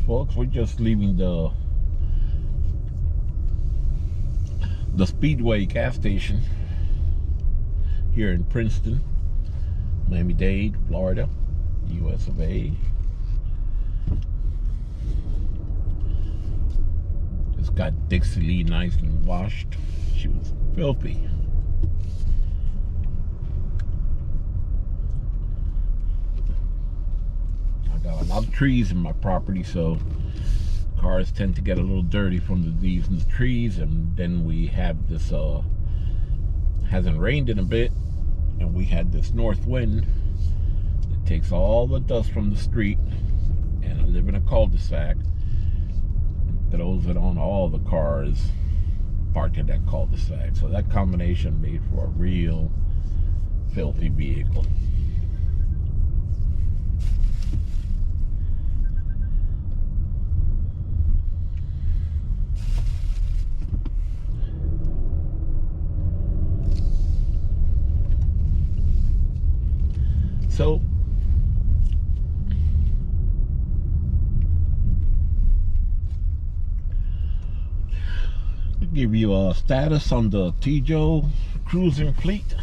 folks. We're just leaving the Speedway gas station here in Princeton, Miami-Dade, Florida, US of A. Just got Dixie Lee nice and washed. She was filthy. I got a lot of trees in my property, so cars tend to get a little dirty from the leaves and the trees. And then we have this hasn't rained in a bit, and we had this north wind that takes all the dust from the street, and I live in a cul-de-sac, and throws it on all the cars parked in that cul-de-sac. So that combination made for a real filthy vehicle. So I'll give you a status on the Tijo cruising fleet.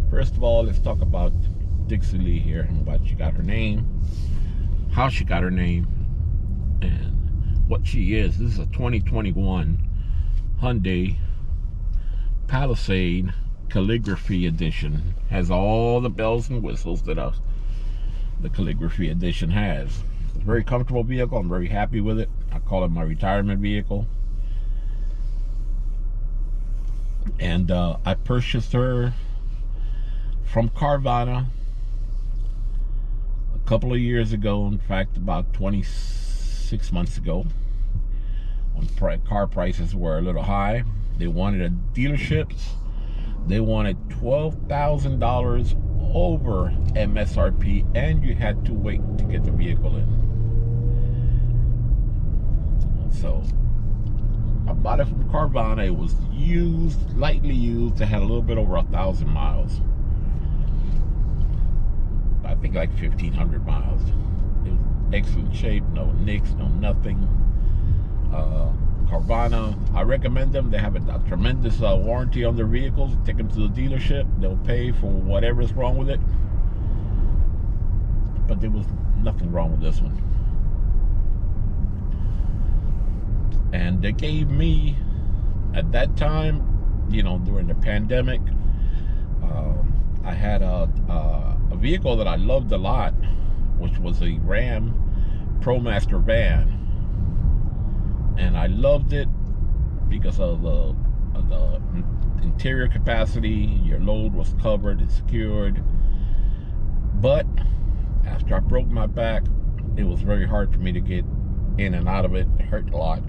First of all, let's talk about Dixie Lee here and what she got her name, how she got her name, and what she is. This is a 2021 Hyundai Palisade Calligraphy Edition. Has all the bells and whistles that the Calligraphy Edition has. It's a very comfortable vehicle. I'm very happy with it. I call it my retirement vehicle. And I purchased her from Carvana a couple of years ago. In fact, about 26 months ago, when car prices were a little high. They wanted a dealerships. They wanted $12,000 over MSRP, and you had to wait to get the vehicle in. So I bought it from Carvana. It was used, lightly used. It had a little bit over 1,000 miles. I think like 1,500 miles. It was excellent shape, no nicks, no nothing. Carvana, I recommend them. They have a tremendous warranty on their vehicles. Take them to the dealership. They'll pay for whatever's wrong with it. But there was nothing wrong with this one. And they gave me, at that time, during the pandemic, I had a vehicle that I loved a lot, which was a Ram ProMaster van. And I loved it because of the interior capacity. Your load was covered and secured. But after I broke my back, it was very hard for me to get in and out of it. It hurt a lot.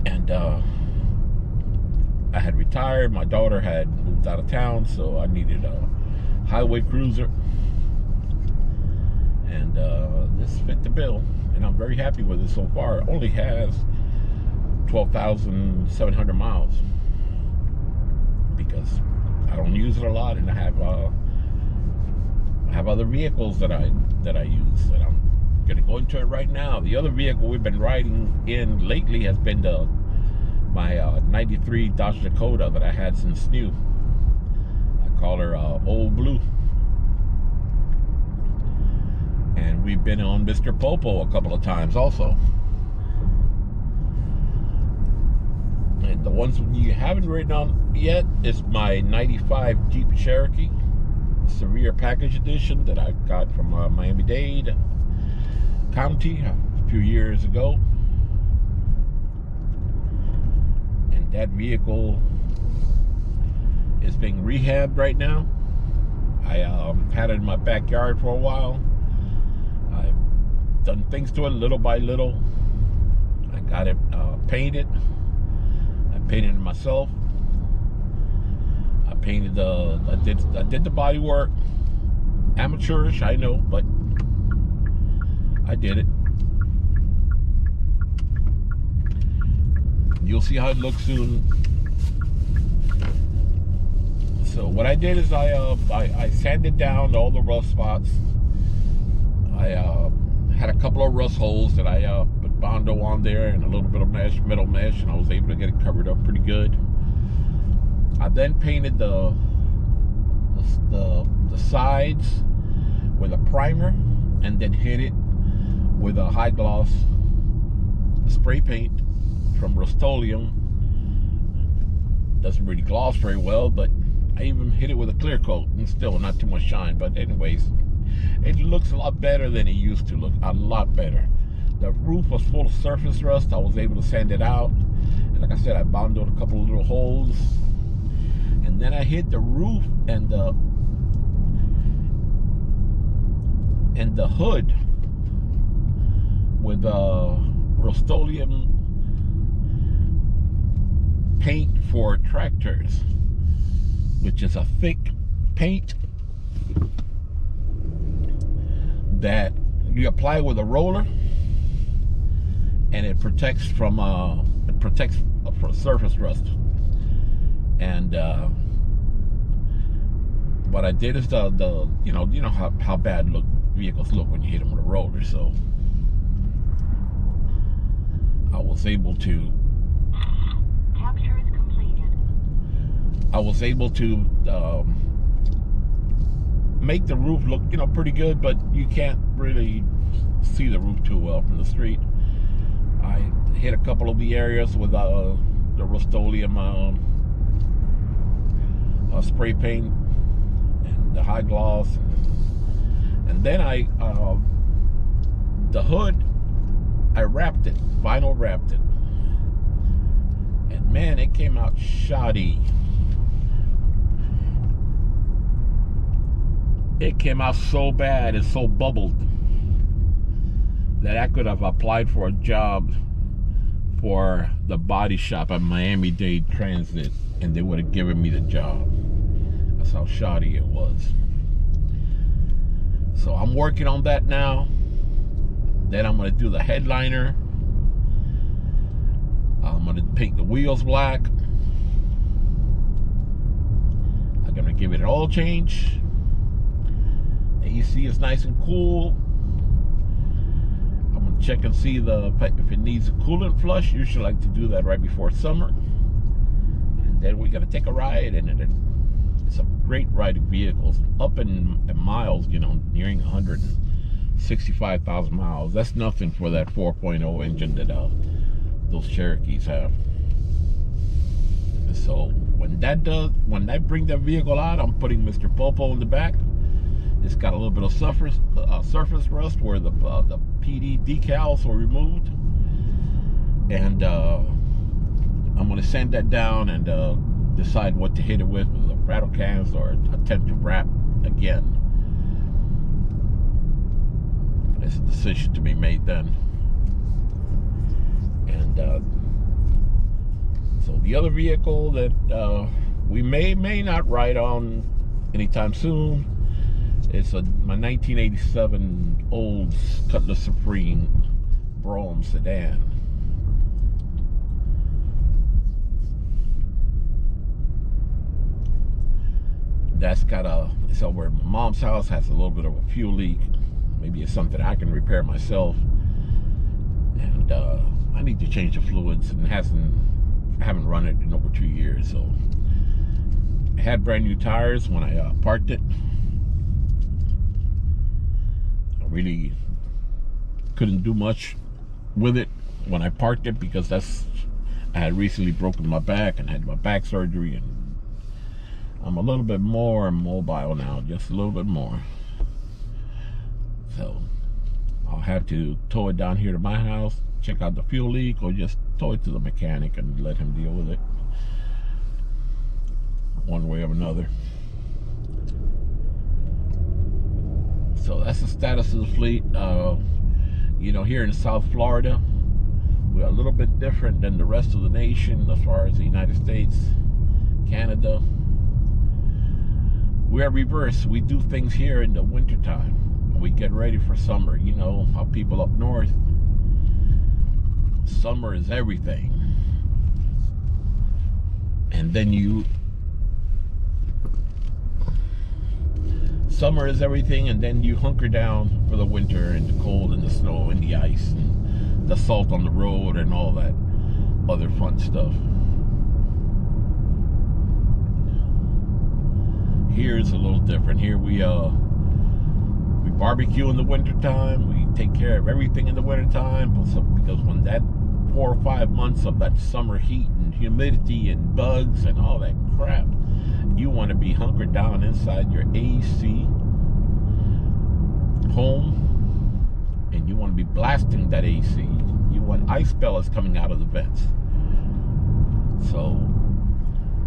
And I had retired. My daughter had moved out of town, so I needed a highway cruiser. And this fit the bill. And I'm very happy with it so far. It only has 12,700 miles because I don't use it a lot, and I have other vehicles that I use, and I'm gonna go into it right now. The other vehicle we've been riding in lately has been my 93 Dodge Dakota that I had since new. I call her Old Blue. And we've been on Mr. Popo a couple of times also. And the ones you haven't ridden on yet is my 95 Jeep Cherokee Severe Package Edition that I got from Miami-Dade County a few years ago. And that vehicle is being rehabbed right now. I had it in my backyard for a while. I've done things to it little by little. I got it painted. I painted it myself. I painted I did the body work. Amateurish, I know, but I did it. You'll see how it looks soon. So what I did is I sanded down all the rough spots. I Had a couple of rust holes that I put Bondo on there and a little bit of mesh, metal mesh, and I was able to get it covered up pretty good. I then painted the sides with a primer and then hit it with a high gloss spray paint from Rust-Oleum. Doesn't really gloss very well, but I even hit it with a clear coat and still not too much shine. But anyways, it looks a lot better than it used to look, a lot better. The roof was full of surface rust. I was able to sand it out. And like I said, I bondoed a couple of little holes. And then I hit the roof and the hood with Rust-Oleum paint for tractors, which is a thick paint that you apply with a roller, and it protects from surface rust. And what I did is you know how bad vehicles look when you hit them with a roller. So I was able to capture is completed. I was able to make the roof look, pretty good, but you can't really see the roof too well from the street. I hit a couple of the areas with the Rust-Oleum spray paint and the high gloss, and then the hood, I wrapped it, vinyl wrapped it, and man, it came out shoddy. It came out so bad and so bubbled that I could have applied for a job for the body shop at Miami-Dade Transit and they would have given me the job. That's how shoddy it was. So I'm working on that now. Then I'm going to do the headliner. I'm going to paint the wheels black. I'm going to give it an oil change. The AC is nice and cool. I'm going to check and see if it needs a coolant flush. Usually like to do that right before summer. And then we're going to take a ride in it. It's a great ride of vehicles. Up in miles, nearing 165,000 miles. That's nothing for that 4.0 engine that those Cherokees have. So when I bring that vehicle out, I'm putting Mr. Popo in the back. It's got a little bit of surface rust where the PD decals were removed, and I'm going to sand that down and decide what to hit it with rattle cans or attempt to wrap again. It's a decision to be made then. And so the other vehicle that we may not ride on anytime soon, it's my 1987 Olds Cutlass Supreme Brougham sedan. That's got it's over at my mom's house, has a little bit of a fuel leak. Maybe it's something I can repair myself. And I need to change the fluids, and I haven't run it in over 2 years. So I had brand new tires when I parked it. I really couldn't do much with it when I parked it because I had recently broken my back and had my back surgery, and I'm a little bit more mobile now, just a little bit more. So I'll have to tow it down here to my house, check out the fuel leak, or just tow it to the mechanic and let him deal with it one way or another. So that's the status of the fleet. Here in South Florida, we're a little bit different than the rest of the nation as far as the United States, Canada. We're reverse. We do things here in the wintertime. We get ready for summer. You know how people up north, summer is everything. And then summer is everything, and then you hunker down for the winter and the cold and the snow and the ice and the salt on the road and all that other fun stuff. Here it's a little different. Here we barbecue in the wintertime. We take care of everything in the wintertime, because when that 4 or 5 months of that summer heat and humidity and bugs and all that crap, you want to be hunkered down inside your AC home, and you want to be blasting that AC. You want ice pellets coming out of the vents. So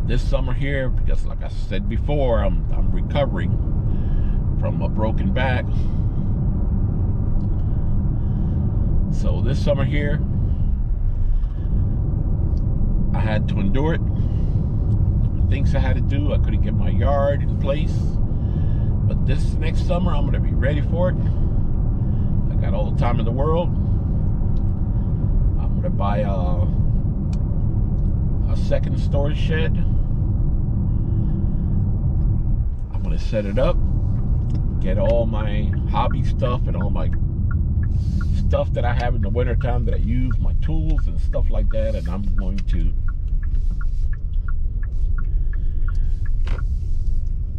this summer here, because like I said before, I'm recovering from a broken back. So this summer here, I had to endure it. Things I had to do. I couldn't get my yard in place. But this next summer, I'm going to be ready for it. I got all the time in the world. I'm going to buy a second storage shed. I'm going to set it up, get all my hobby stuff and all my stuff that I have in the wintertime that I use, my tools and stuff like that, and I'm going to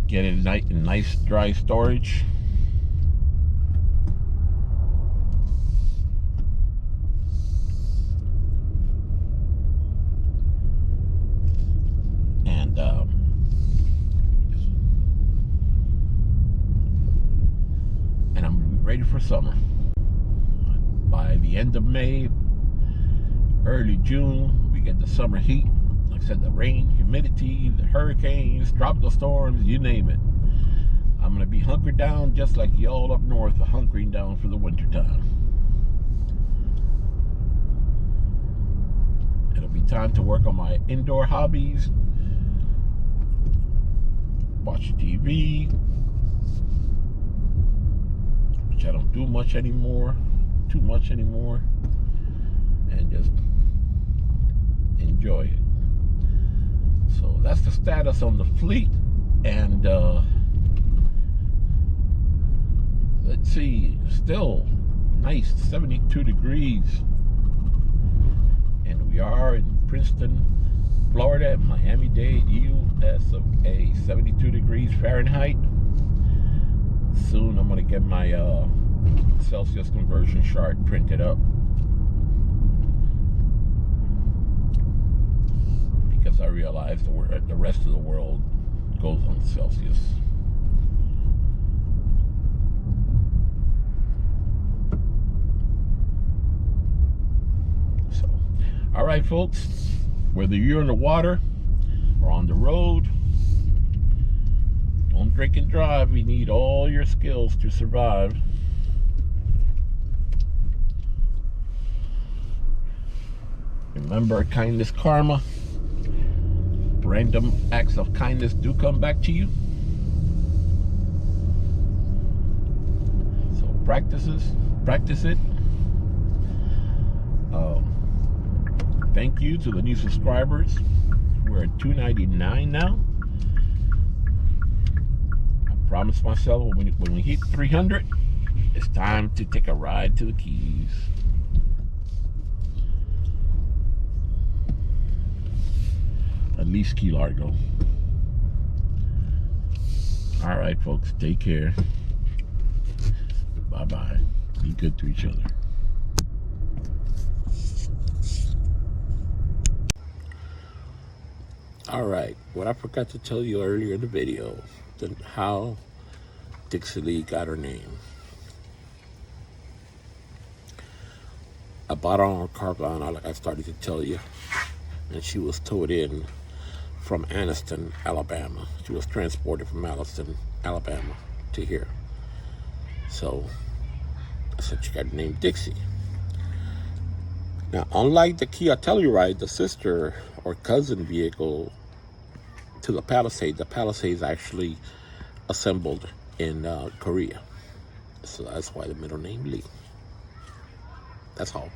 get it in nice dry storage. And I'm gonna be ready for summer. By the end of May, early June, we get the summer heat. Like I said, the rain, humidity, the hurricanes, tropical storms, you name it. I'm going to be hunkered down just like y'all up north are hunkering down for the wintertime. It'll be time to work on my indoor hobbies, watch TV, which I don't do too much anymore, and just enjoy it. So that's the status on the fleet. And let's see, still nice 72 degrees, and we are in Princeton, Florida, at Miami-Dade, USA. 72 degrees Fahrenheit. Soon I'm going to get my Celsius conversion chart printed up, because I realize the rest of the world goes on Celsius. So, all right, folks, whether you're in the water or on the road, don't drink and drive. We need all your skills to survive. Remember, kindness, karma. Random acts of kindness do come back to you. So practice it. Thank you to the new subscribers. We're at 299 now. I promised myself when we hit 300, it's time to take a ride to the Keys. At least Key Largo. All right, folks, take care. Bye-bye. Be good to each other. All right, what I forgot to tell you earlier in the video, how Dixie Lee got her name. I bought her on her cargo, like I started to tell you, and she was towed in from Anniston, Alabama. She was transported from Anniston, Alabama to here. So I said she got named Dixie. Now, unlike the Kia Telluride, the sister or cousin vehicle to the Palisade is actually assembled in Korea. So that's why the middle name Lee. That's all.